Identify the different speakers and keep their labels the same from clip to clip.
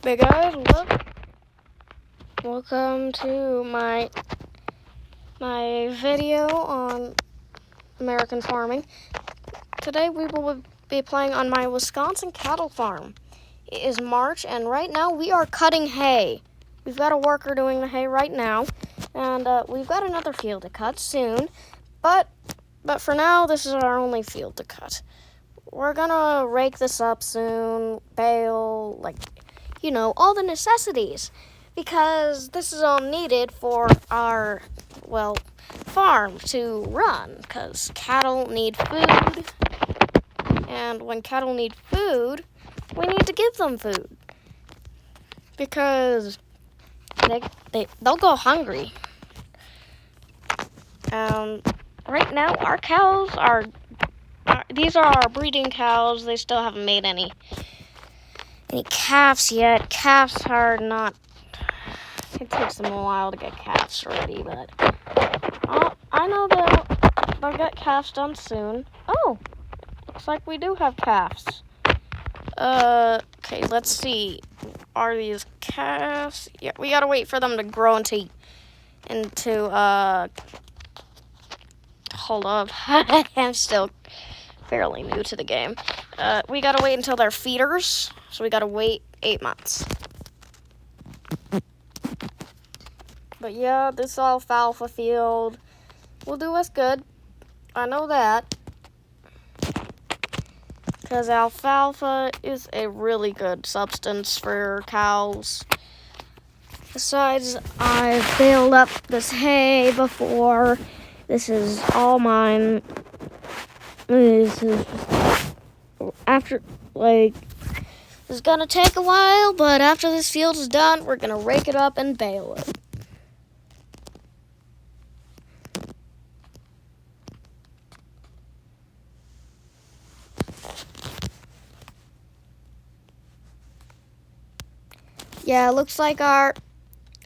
Speaker 1: Hey guys, welcome to my video on American farming. Today we will be playing on my Wisconsin cattle farm. It is March, and right now we are cutting hay. We've got a worker doing the hay right now, and we've got another field to cut soon. But for now, this is our only field to cut. We're gonna rake this up soon, bale, all the necessities, because this is all needed for our, farm to run, because cattle need food, and when cattle need food, we need to give them food, because they'll go hungry. Right now, our cows these are our breeding cows. They still haven't made any calves yet. Calves are not... It takes them a while to get calves ready, but I know they'll get calves done soon. Oh, looks like we do have calves. Okay, let's see. Are these calves? Yeah, we gotta wait for them to grow into hold up. I'm still fairly new to the game. We gotta wait until they're feeders, so we gotta wait 8 months. But yeah, this alfalfa field will do us good. I know that. Because alfalfa is a really good substance for cows. Besides, I've baled up this hay before. This is all mine. This is it's gonna take a while, but after this field is done, we're gonna rake it up and bale it. Yeah, it looks like our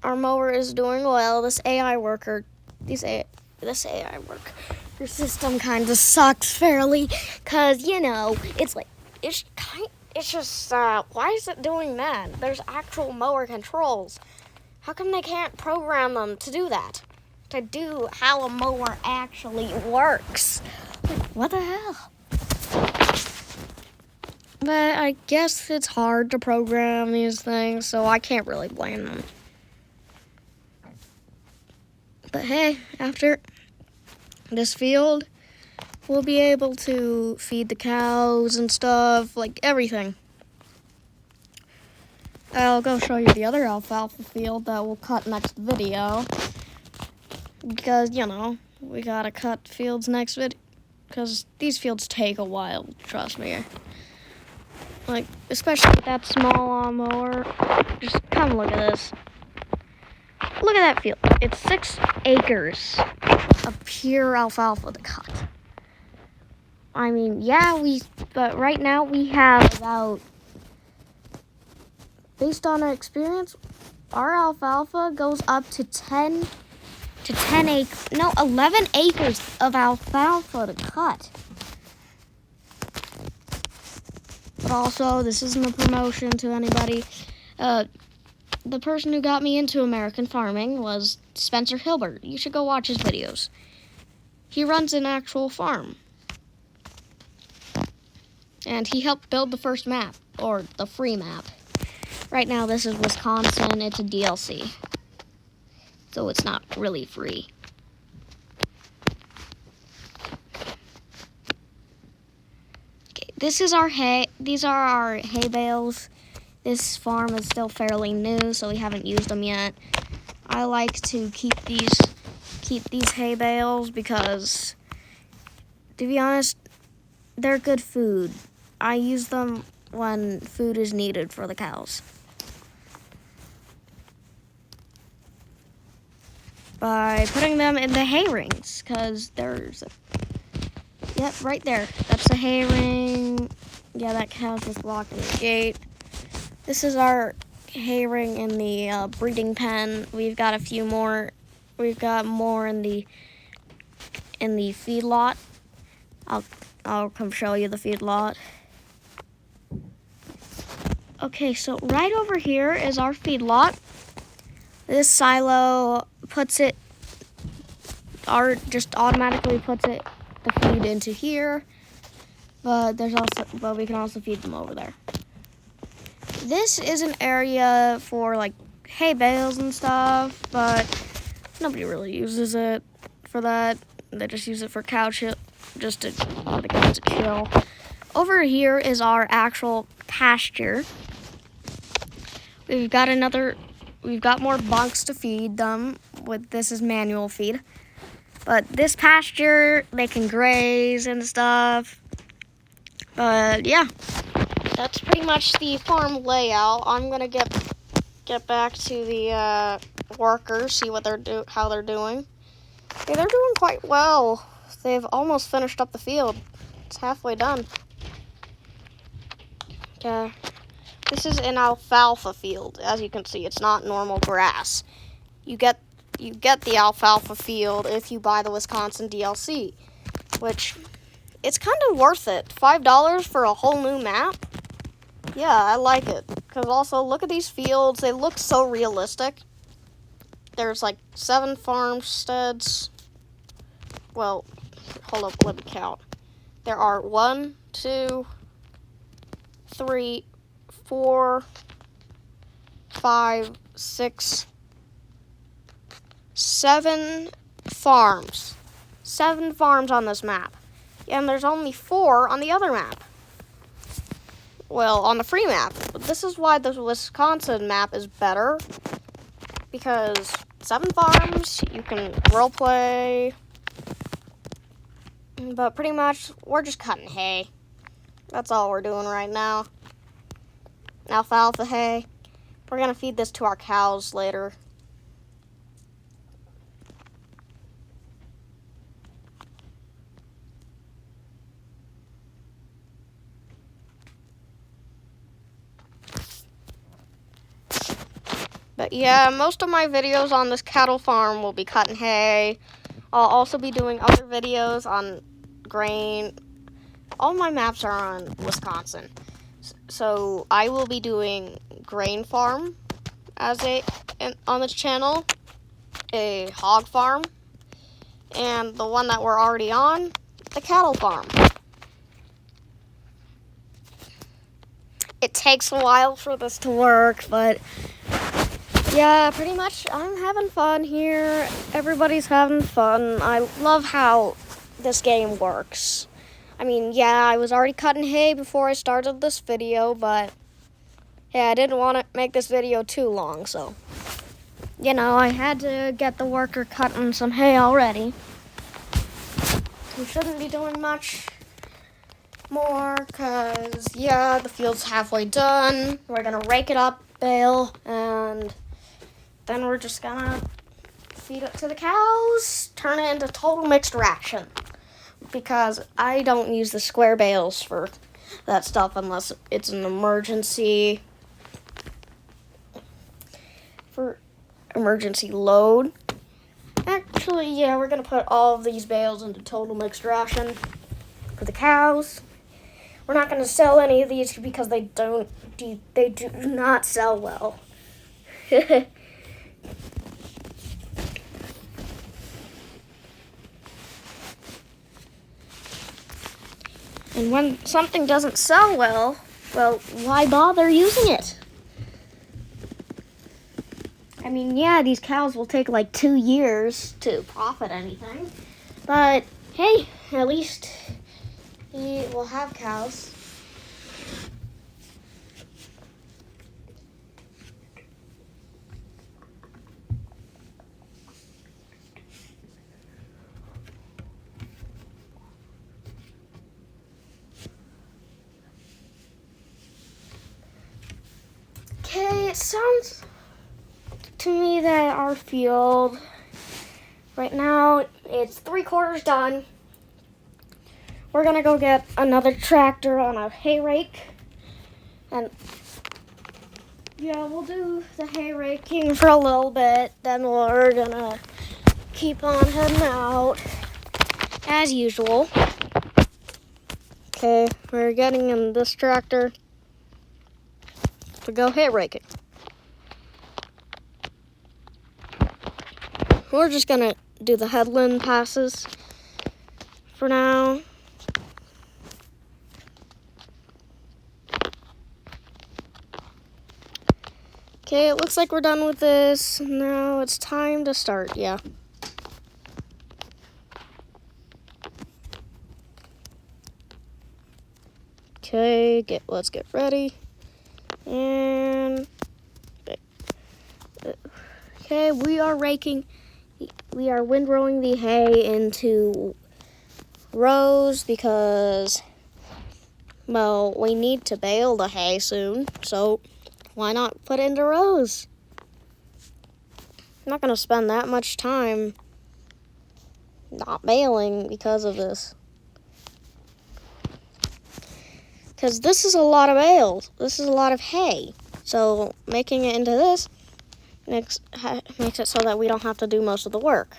Speaker 1: mower is doing well. This AI worker system kind of sucks fairly, cause it's just why is it doing that? There's actual mower controls. How come they can't program them to do that? To do how a mower actually works? What the hell? But I guess it's hard to program these things, so I can't really blame them. But hey, after this field, we'll be able to feed the cows and stuff, like everything. I'll go show you the other alfalfa field that we'll cut next video. Because, we gotta cut fields next video. Because these fields take a while, trust me. Especially with that small lawnmower. Just come look at this. Look at that field. It's 6 acres of pure alfalfa to cut. I mean, yeah, but right now we have about, based on our experience, our alfalfa goes up to 11 acres of alfalfa to cut. But also, this isn't a promotion to anybody. The person who got me into American farming was Spencer Hilbert. You should go watch his videos. He runs an actual farm. And he helped build the first map, or the free map. Right now, this is Wisconsin. It's a DLC. So it's not really free. Okay, this is our hay. These are our hay bales. This farm is still fairly new, so we haven't used them yet. I like to keep these hay bales because, to be honest, they're good food. I use them when food is needed for the cows. By putting them in the hay rings, because yep, right there. That's the hay ring. Yeah, that cow's just blocking the gate. This is our hay ring in the breeding pen. We've got a few more. We've got more in the feedlot. I'll come show you the feedlot. Okay, so right over here is our feedlot. This silo just automatically puts the feed into here. But we can also feed them over there. This is an area for like hay bales and stuff, but nobody really uses it for that. They just use it for cow chill, just for the cows to chill. Over here is our actual pasture. We've got more bunks to feed them with. This is manual feed. But this pasture, they can graze and stuff. But yeah, that's pretty much the farm layout. I'm gonna get back to the workers, see how they're doing. Okay, they're doing quite well. They've almost finished up the field. It's halfway done. Okay, this is an alfalfa field. As you can see, it's not normal grass. You get the alfalfa field if you buy the Wisconsin DLC, which it's kind of worth it. $5 for a whole new map. Yeah, I like it. Because also, look at these fields. They look so realistic. There's like 7 farmsteads. Well, hold up, let me count. There are 1, 2, 3, 4, 5, 6, 7 farms. 7 farms on this map. And there's only 4 on the other map. Well, on the free map. But this is why the Wisconsin map is better. Because 7 farms, you can roleplay. But pretty much, we're just cutting hay. That's all we're doing right now. Alfalfa hay. We're going to feed this to our cows later. But yeah, most of my videos on this cattle farm will be cutting hay. I'll also be doing other videos on grain. All my maps are on Wisconsin. So I will be doing grain farm on this channel, a hog farm, and the one that we're already on, the cattle farm. It takes a while for this to work, but yeah, pretty much I'm having fun here. Everybody's having fun. I love how this game works. I mean, yeah, I was already cutting hay before I started this video, but yeah, I didn't want to make this video too long, so you know, I had to get the worker cutting some hay already. We shouldn't be doing much more, because yeah, the field's halfway done. We're gonna rake it up, bale, and then we're just gonna feed it to the cows, turn it into total mixed ration. Because I don't use the square bales for that stuff unless it's an emergency. For emergency load. Actually, yeah, we're gonna put all of these bales into total mixed ration for the cows. We're not gonna sell any of these because they do not sell well. And when something doesn't sell well, why bother using it? I mean, yeah, these cows will take like 2 years to profit anything. But, hey, at least we will have cows. Okay, it sounds to me that our field right now, it's 3/4 done. We're gonna go get another tractor on a hay rake, and yeah, we'll do the hay raking for a little bit, then we're gonna keep on heading out as usual. Okay, we're getting in this tractor. to go hay raking. We're just gonna do the headland passes for now. Okay, it looks like we're done with this. Now it's time to start, yeah. Okay, let's get ready. And okay, we are windrowing the hay into rows because, well, we need to bale the hay soon, so why not put it into rows? I'm not going to spend that much time not baling because of this. Because this is a lot of bales. This is a lot of hay. So making it into this makes it so that we don't have to do most of the work.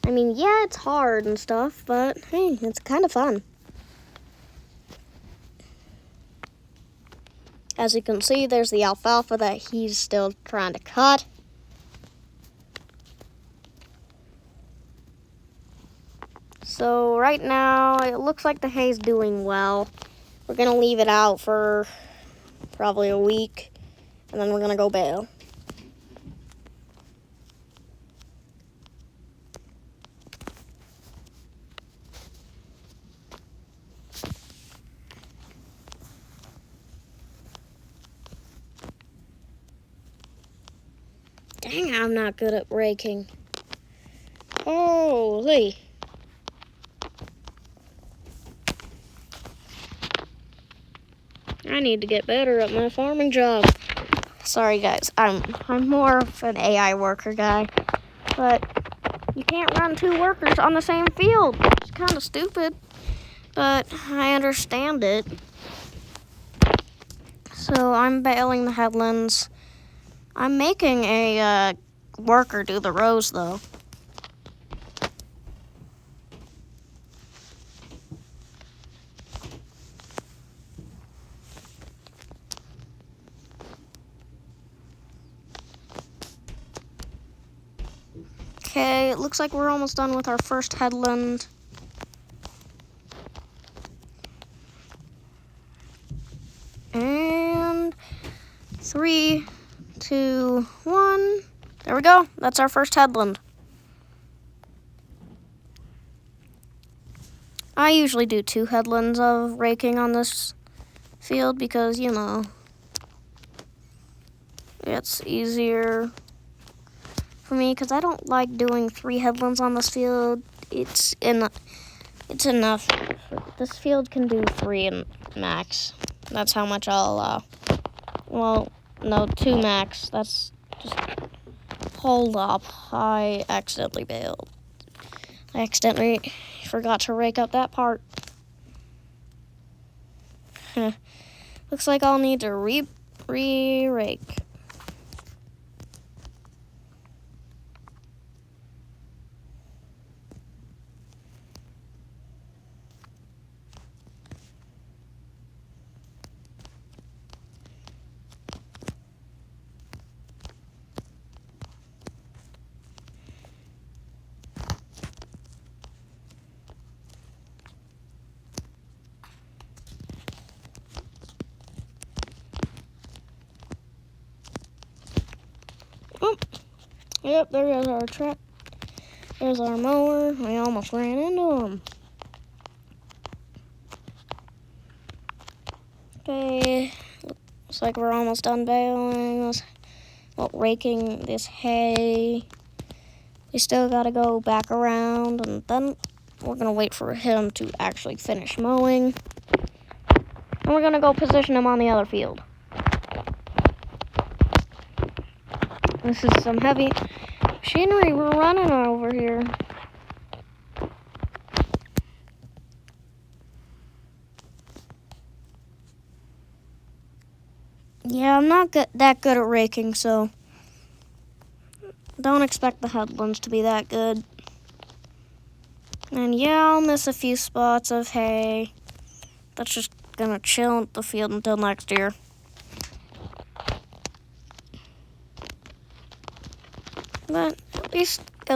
Speaker 1: I mean, yeah, it's hard and stuff, but hey, it's kind of fun. As you can see, there's the alfalfa that he's still trying to cut. So right now, it looks like the hay's doing well. We're gonna leave it out for probably a week, and then we're gonna go bale. Dang, I'm not good at raking. Holy. I need to get better at my farming job. Sorry guys, I'm more of an AI worker guy, but you can't run 2 workers on the same field. It's kind of stupid, but I understand it. So I'm baling the headlands. I'm making a worker do the rows though. Okay, it looks like we're almost done with our first headland. And 3, 2, 1. There we go. That's our first headland. I usually do 2 headlands of raking on this field because, you know, it's easier for me because I don't like doing 3 headlands on this field. It's enough. This field can do 3 and max. That's how much I'll allow. Well, no, 2 max. That's just... Hold up. I accidentally bailed. I accidentally forgot to rake up that part. Looks like I'll need to re-rake. Oh, yep, there goes our truck. There's our mower. I almost ran into him. Okay, looks like we're almost done baling this, raking this hay. We still gotta go back around, and then we're gonna wait for him to actually finish mowing. And we're gonna go position him on the other field. This is some heavy machinery we're running over here. Yeah, I'm not that good at raking, so don't expect the headlands to be that good. And yeah, I'll miss a few spots of hay. That's just gonna chill at the field until next year. But at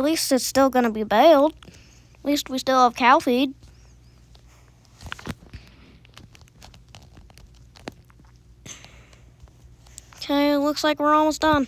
Speaker 1: least it's still gonna be baled. At least we still have cow feed. Okay, looks like we're almost done.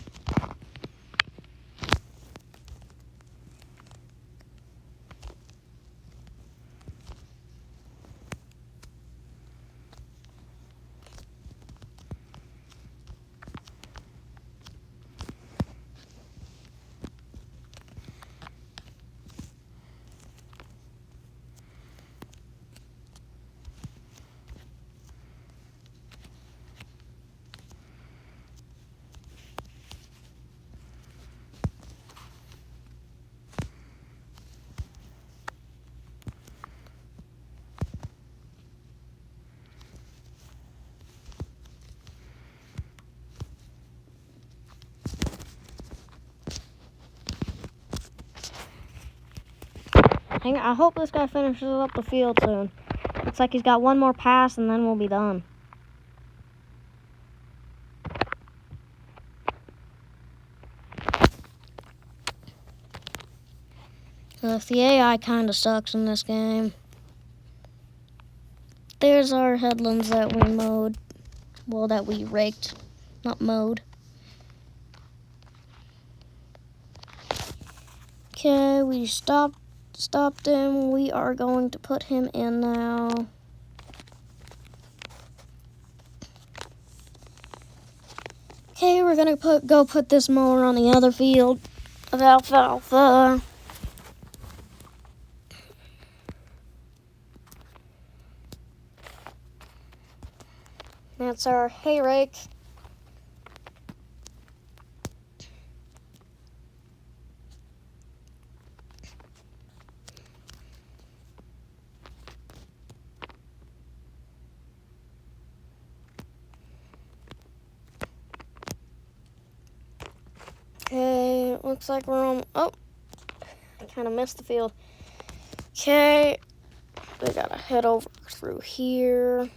Speaker 1: I hope this guy finishes up the field soon. Looks like he's got one more pass and then we'll be done. The AI kind of sucks in this game. There's our headlands that we mowed. Well, that we raked, not mowed. Okay, we stopped him. We are going to put him in now. Okay, we're gonna go put this mower on the other field of alfalfa. That's our hay rake. Okay, looks like we're on. Oh, I kind of missed the field. Okay, we gotta head over through here.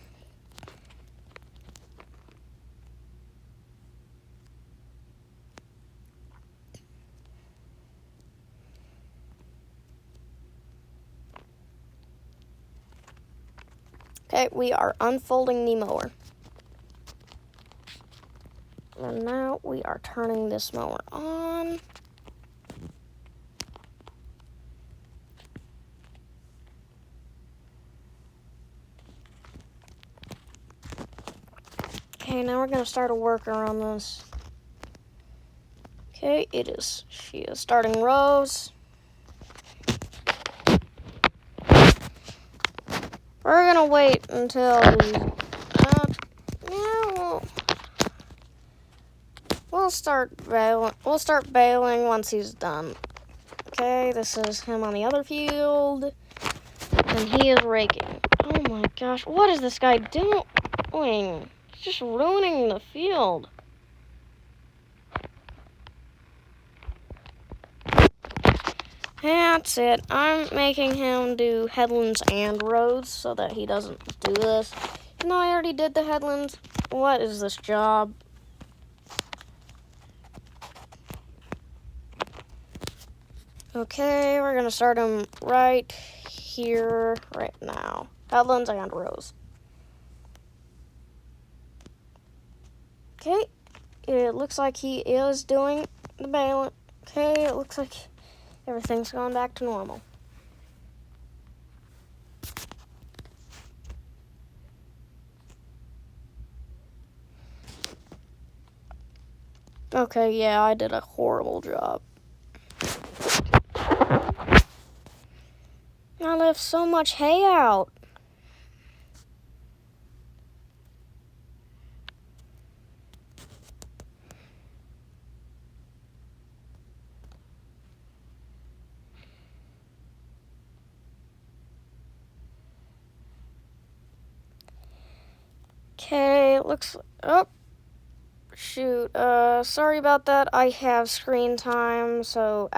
Speaker 1: Okay, we are unfolding the mower. And now we are turning this mower on. Okay, now we're gonna start a worker on this. Okay, she is starting rows. We're gonna wait until we'll start baling. We'll start baling once he's done. Okay, this is him on the other field, and he is raking. Oh my gosh, what is this guy doing? He's just ruining the field. That's it. I'm making him do headlands and roads so that he doesn't do this. Even though I already did the headlands, what is this job? Okay, we're gonna start him right here, right now. Headlands and rows. Okay, it looks like he is doing the baling. Okay, it looks like everything's going back to normal. Okay, yeah, I did a horrible job. I left so much hay out. Okay, it looks, oh, shoot, sorry about that. I have screen time, so